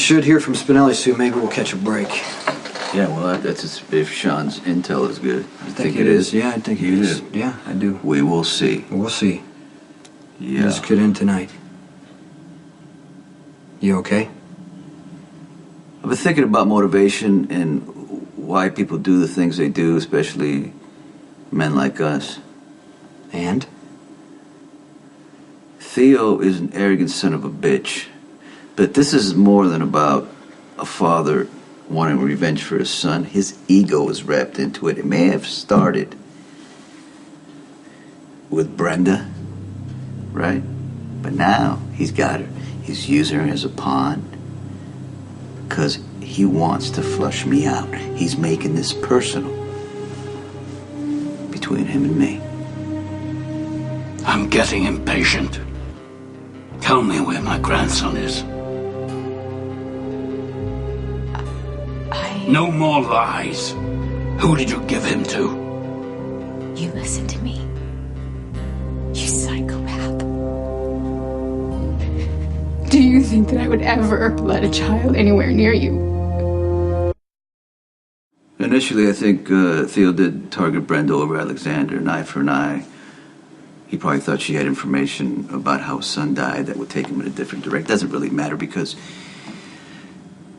Should hear from Spinelli soon. Maybe we'll catch a break. Yeah, well, that's if Sean's intel is good. I think it is. Yeah, I think it is. Yeah, I do. We will see. We'll see. Yeah. This could end tonight. You okay? I've been thinking about motivation and why people do the things they do, especially men like us. And? Theo is an arrogant son of a bitch. But this is more than about a father wanting revenge for his son. His ego is wrapped into it. It may have started with Brenda, right? But now he's got her. He's using her as a pawn because he wants to flush me out. He's making this personal between him and me. I'm getting impatient. Tell me where my grandson is. No more lies. Who did you give him to? You listen to me. You psychopath. Do you think that I would ever let a child anywhere near you? Initially, I think Theo did target Brenda over Alexander, an eye for an eye. He probably thought she had information about how his son died that would take him in a different direction. Doesn't really matter because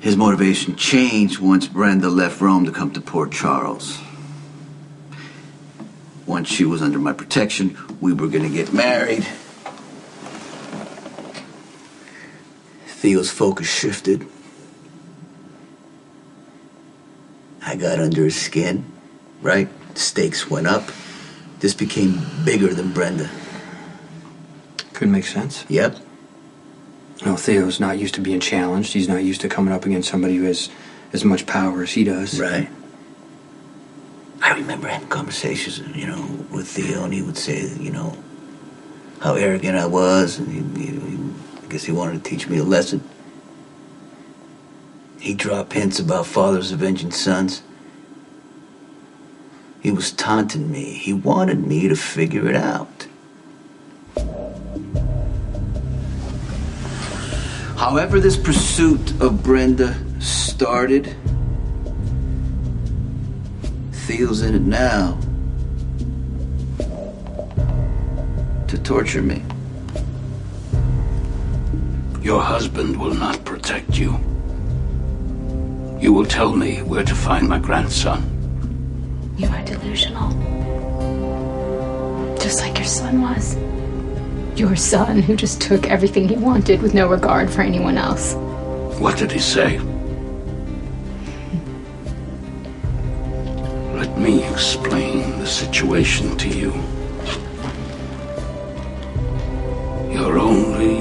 his motivation changed once Brenda left Rome to come to Port Charles. Once she was under my protection, we were going to get married. Theo's focus shifted. I got under his skin, right? The stakes went up. This became bigger than Brenda. Could make sense. Yep. No, Theo's not used to being challenged. He's not used to coming up against somebody who has as much power as he does. Right. I remember having conversations, with Theo, and he would say, how arrogant I was, and I guess he wanted to teach me a lesson. He'd drop hints about fathers avenging sons. He was taunting me. He wanted me to figure it out. However this pursuit of Brenda started, Theo's in it now to torture me. Your husband will not protect you. You will tell me where to find my grandson. You are delusional. Just like your son was. Your son who just took everything he wanted with no regard for anyone else. What did he say? Let me explain the situation to you. Your only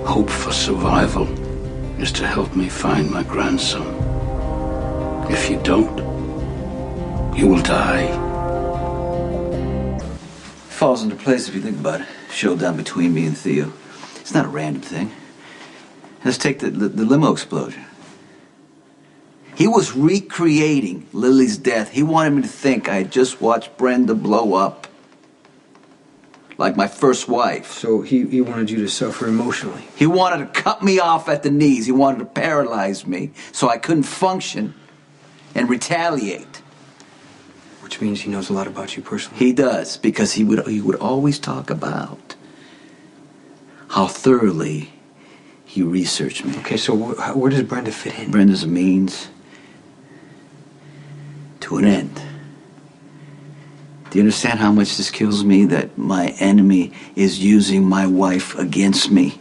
hope for survival is to help me find my grandson. If you don't, you will die. Falls into place if you think about it. Showdown between me and Theo. It's not a random thing. Let's take the limo explosion. He was recreating Lily's death. He wanted me to think I had just watched Brenda blow up. Like my first wife. So he wanted you to suffer emotionally. He wanted to cut me off at the knees. He wanted to paralyze me so I couldn't function and retaliate. Which means he knows a lot about you personally. He does, because he would always talk about how thoroughly he researched me. Okay, so where does Brenda fit in? Brenda's a means to an end. Do you understand how much this kills me, that my enemy is using my wife against me?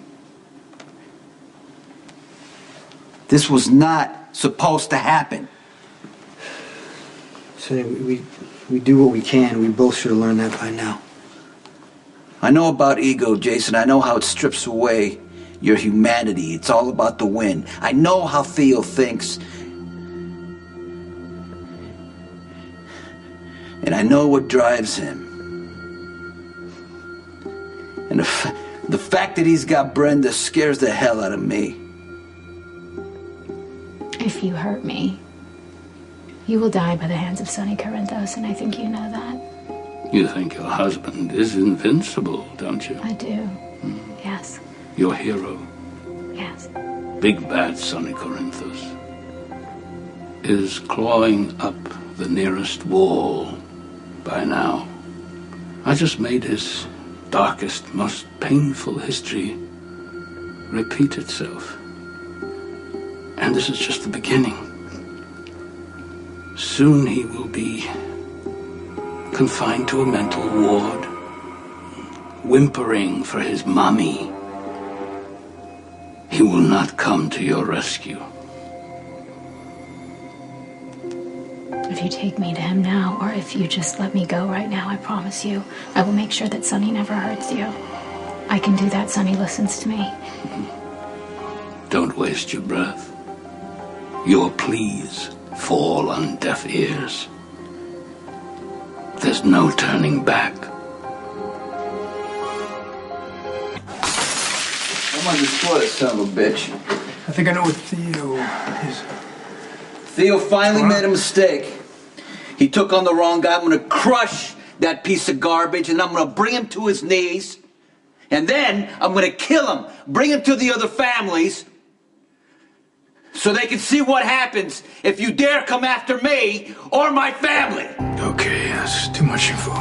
This was not supposed to happen. Sonny, we do what we can. We both should have learned that by now. I know about ego, Jason. I know how it strips away your humanity. It's all about the win. I know how Theo thinks. And I know what drives him. And the fact that he's got Brenda scares the hell out of me. If you hurt me, you will die by the hands of Sonny Corinthos, and I think you know that. You think your husband is invincible, don't you? I do. Yes. Your hero. Yes. big bad Sonny Corinthos is clawing up the nearest wall by now. I just made his darkest, most painful history repeat itself. And this is just the beginning. Soon he will be confined to a mental ward, whimpering for his mommy. He will not come to your rescue. If you take me to him now, or if you just let me go right now, I promise you, I will make sure that Sonny never hurts you. I can do that. Sonny listens to me. Don't waste your breath. Your pleas fall on deaf ears. There's no turning back. I'm on display, son of a bitch. I think I know what Theo is. Theo finally made a mistake. He took on the wrong guy. I'm gonna crush that piece of garbage and I'm gonna bring him to his knees. And then I'm gonna kill him, bring him to the other families so they can see what happens if you dare come after me or my family. Okay, that's too much info.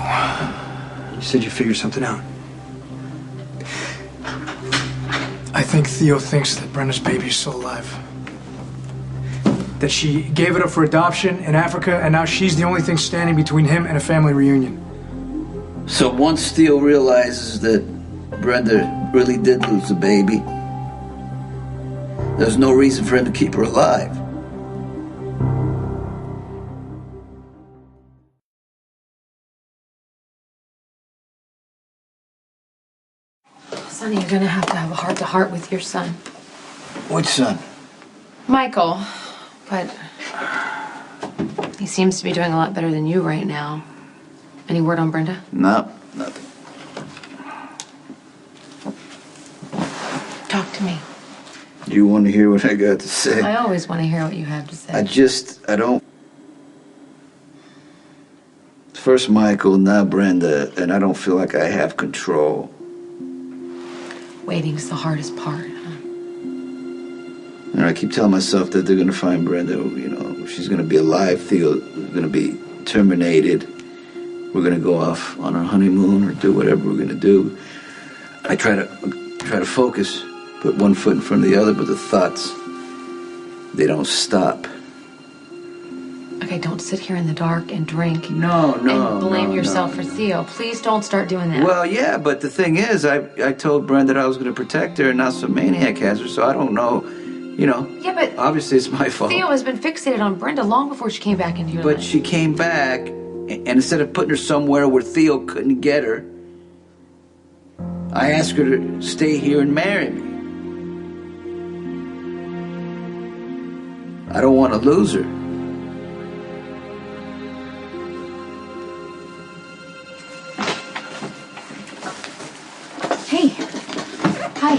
You said you figured something out. I think Theo thinks that Brenda's baby is still alive. That she gave it up for adoption in Africa, and now she's the only thing standing between him and a family reunion. So once Theo realizes that Brenda really did lose the baby, there's no reason for him to keep her alive. Sonny, you're gonna have a heart-to-heart with your son. Which son? Michael. But he seems to be doing a lot better than you right now. Any word on Brenda? No, nothing. Talk to me. Do you want to hear what I got to say? I always want to hear what you have to say. I don't... First Michael, now Brenda, and I don't feel like I have control. Waiting's the hardest part, huh? And I keep telling myself that they're going to find Brenda, you know, she's going to be alive, Theo's going to be terminated. We're going to go off on our honeymoon or do whatever we're going to do. I try to focus, put one foot in front of the other, but the thoughts, they don't stop. Okay, don't sit here in the dark and drink. No, and blame yourself for Theo. Please don't start doing that. Well, yeah, but the thing is, I told Brenda that I was going to protect her, and now some maniac has her, so I don't know, you know. Yeah, but obviously it's my fault. Theo has been fixated on Brenda long before she came back into your life. But she came back, and instead of putting her somewhere where Theo couldn't get her, I asked her to stay here and marry me. I don't want to lose her. Hey. Hi.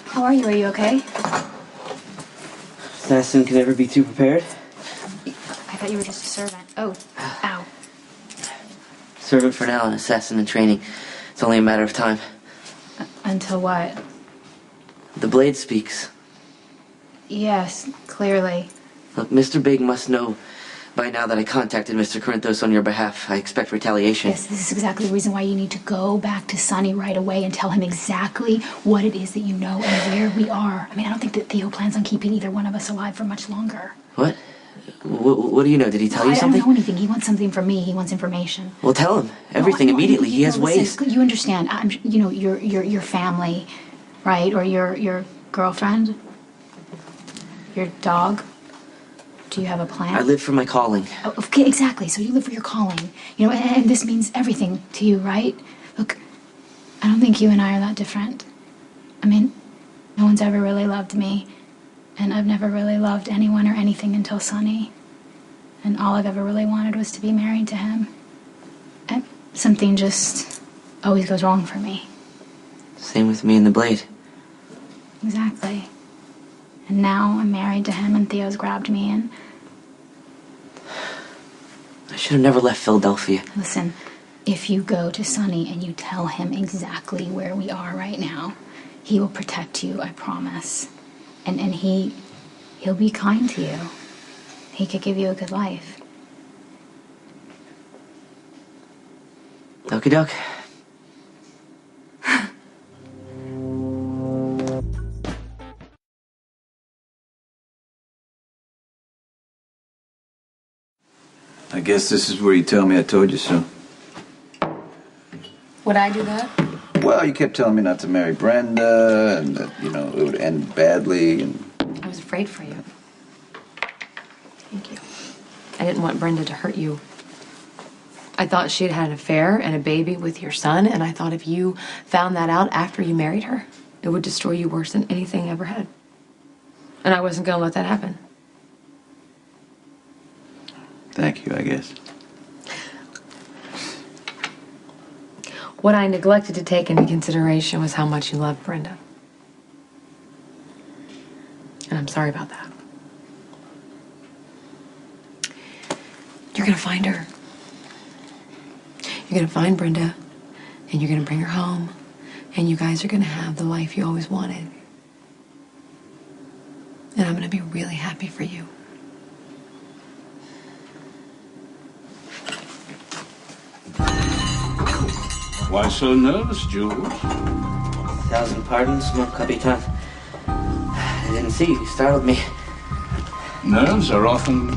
How are you? Are you okay? Assassin can never be too prepared. I thought you were just a servant. Oh, ow. Servant for now and assassin in training. It's only a matter of time. Until what? The blade speaks. Yes, clearly. Look, Mr. Big must know by now that I contacted Mr. Corinthos on your behalf. I expect retaliation. Yes, this is exactly the reason why you need to go back to Sonny right away and tell him exactly what it is that you know and where we are. I mean, I don't think that Theo plans on keeping either one of us alive for much longer. What? What do you know? Did he tell you something? I don't know anything. He wants something from me. He wants information. Well, tell him everything immediately. He has ways. You understand? You know, your family, right? Or your girlfriend, your dog. Do you have a plan? I live for my calling. Oh, okay, exactly. So you live for your calling. You know, and this means everything to you, right? Look, I don't think you and I are that different. I mean, no one's ever really loved me. And I've never really loved anyone or anything until Sonny. And all I've ever really wanted was to be married to him. And something just always goes wrong for me. Same with me and the blade. Exactly. And now I'm married to him and Theo's grabbed me and... I should have never left Philadelphia. Listen, if you go to Sonny and you tell him exactly where we are right now, he will protect you, I promise. And he'll be kind to you. He could give you a good life. Okie doke. I guess this is where you tell me I told you so. Would I do that? Well, you kept telling me not to marry Brenda, and that, you know, it would end badly, and... I was afraid for you. Thank you. I didn't want Brenda to hurt you. I thought she'd had an affair and a baby with your son, and I thought if you found that out after you married her, it would destroy you worse than anything I ever had. And I wasn't going to let that happen. Thank you, I guess. What I neglected to take into consideration was how much you loved Brenda. And I'm sorry about that. You're gonna find her. You're gonna find Brenda, and you're gonna bring her home, and you guys are gonna have the life you always wanted. And I'm gonna be really happy for you. Why so nervous, Jules? 1,000 pardons, mon capitaine. I didn't see you. You startled me. Nerves are often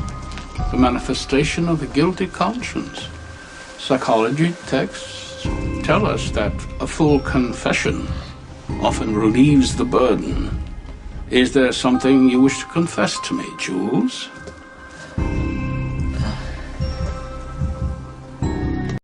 the manifestation of a guilty conscience. Psychology texts tell us that a full confession often relieves the burden. Is there something you wish to confess to me, Jules?